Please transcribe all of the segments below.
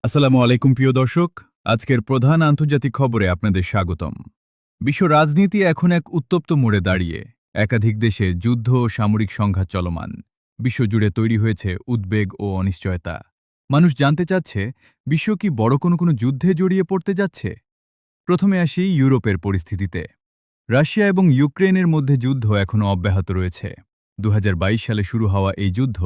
আসসালামু আলাইকুম প্রিয় দর্শক। আজকের প্রধান আন্তর্জাতিক খবরে আপনাদের স্বাগতম। বিশ্ব রাজনীতি এখন এক উত্তপ্ত মোড়ে দাঁড়িয়ে। একাধিক দেশে যুদ্ধ ও সামরিক সংঘাত চলমান। বিশ্বজুড়ে তৈরি হয়েছে উদ্বেগ ও অনিশ্চয়তা। মানুষ জানতে চাচ্ছে, বিশ্ব কি বড় কোনো যুদ্ধে জড়িয়ে পড়তে যাচ্ছে? প্রথমে আসি ইউরোপের পরিস্থিতিতে। রাশিয়া এবং ইউক্রেনের মধ্যে যুদ্ধ এখনও অব্যাহত রয়েছে। ২০২২ সালে শুরু হওয়া এই যুদ্ধ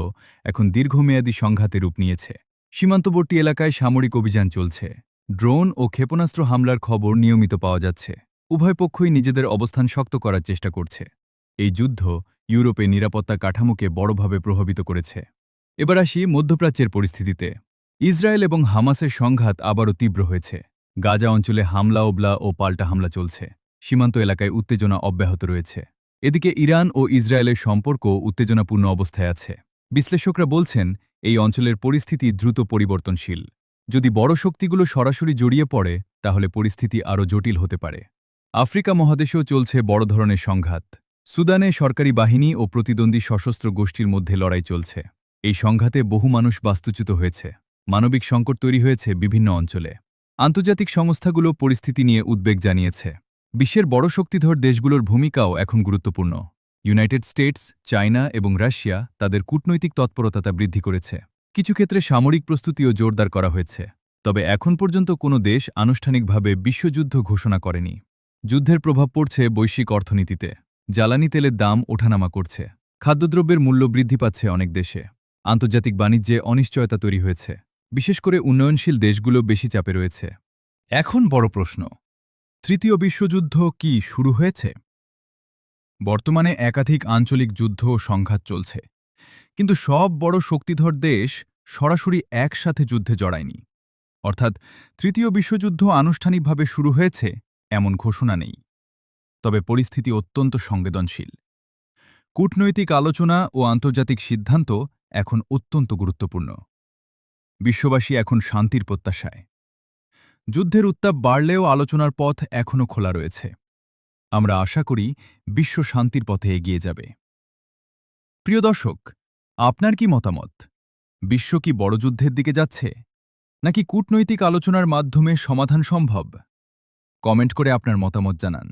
এখন দীর্ঘমেয়াদী সংঘাতে রূপ নিয়েছে। সীমান্তবর্তী এলাকায় সামরিক অভিযান চলছে। ড্রোন ও ক্ষেপণাস্ত্র হামলার খবর নিয়মিত পাওয়া যাচ্ছে। উভয় পক্ষই নিজেদের অবস্থান শক্ত করার চেষ্টা করছে। এই যুদ্ধ ইউরোপে নিরাপত্তা কাঠামোকে বড়ভাবে প্রভাবিত করেছে। এবার আসি মধ্যপ্রাচ্যের পরিস্থিতিতে। ইসরায়েল এবং হামাসের সংঘাত আবারও তীব্র হয়েছে। গাজা অঞ্চলে হামলা ও পাল্টা হামলা চলছে। সীমান্ত এলাকায় উত্তেজনা অব্যাহত রয়েছে। এদিকে ইরান ও ইসরায়েলের সম্পর্ক উত্তেজনাপূর্ণ অবস্থায় আছে। বিশ্লেষকরা বলছেন, এই অঞ্চলের পরিস্থিতি দ্রুত পরিবর্তনশীল। যদি বড় শক্তিগুলো সরাসরি জড়িয়ে পড়ে, তাহলে পরিস্থিতি আরও জটিল হতে পারে। আফ্রিকা মহাদেশেও চলছে বড় ধরনের সংঘাত। সুদানে সরকারি বাহিনী ও প্রতিদ্বন্দ্বী সশস্ত্র গোষ্ঠীর মধ্যে লড়াই চলছে। এই সংঘাতে বহু মানুষ বাস্তুচ্যুত হয়েছে। মানবিক সংকট তৈরি হয়েছে বিভিন্ন অঞ্চলে। আন্তর্জাতিক সংস্থাগুলো পরিস্থিতি নিয়ে উদ্বেগ জানিয়েছে। বিশ্বের বড় শক্তিধর দেশগুলোর ভূমিকাও এখন গুরুত্বপূর্ণ। ইউনাইটেড স্টেটস, চায়না এবং রাশিয়া তাদের কূটনৈতিক তৎপরতা বৃদ্ধি করেছে। কিছু ক্ষেত্রে সামরিক প্রস্তুতিও জোরদার করা হয়েছে। তবে এখন পর্যন্ত কোনো দেশ আনুষ্ঠানিকভাবে বিশ্বযুদ্ধ ঘোষণা করেনি। যুদ্ধের প্রভাব পড়ছে বৈশ্বিক অর্থনীতিতে। জ্বালানি তেলের দাম ওঠানামা করছে। খাদ্যদ্রব্যের মূল্য বৃদ্ধি পাচ্ছে অনেক দেশে। আন্তর্জাতিক বাণিজ্যে অনিশ্চয়তা তৈরি হয়েছে। বিশেষ করে উন্নয়নশীল দেশগুলো বেশি চাপে রয়েছে। এখন বড় প্রশ্ন, তৃতীয় বিশ্বযুদ্ধ কি শুরু হয়েছে? বর্তমানে একাধিক আঞ্চলিক যুদ্ধ ও সংঘাত চলছে। কিন্তু সব বড় শক্তিধর দেশ সরাসরি একসাথে যুদ্ধে জড়ায়নি। অর্থাৎ তৃতীয় বিশ্বযুদ্ধ আনুষ্ঠানিকভাবে শুরু হয়েছে এমন ঘোষণা নেই। তবে পরিস্থিতি অত্যন্ত সংবেদনশীল। কূটনৈতিক আলোচনা ও আন্তর্জাতিক সিদ্ধান্ত এখন অত্যন্ত গুরুত্বপূর্ণ। বিশ্ববাসী এখন শান্তির প্রত্যাশায়। যুদ্ধের উত্তাপ বাড়লেও আলোচনার পথ এখনও খোলা রয়েছে। আমরা আশা করি বিশ্ব শান্তির পথে এগিয়ে যাবে। প্রিয় দর্শক, আপনার কি মতামত? বিশ্ব কি বড় যুদ্ধের দিকে যাচ্ছে, নাকি কূটনৈতিক আলোচনার মাধ্যমে সমাধান সম্ভব? কমেন্ট করে আপনার মতামত জানান।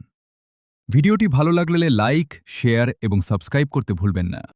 ভিডিওটি ভালো লাগলে লাইক, শেয়ার এবং সাবস্ক্রাইব করতে ভুলবেন না।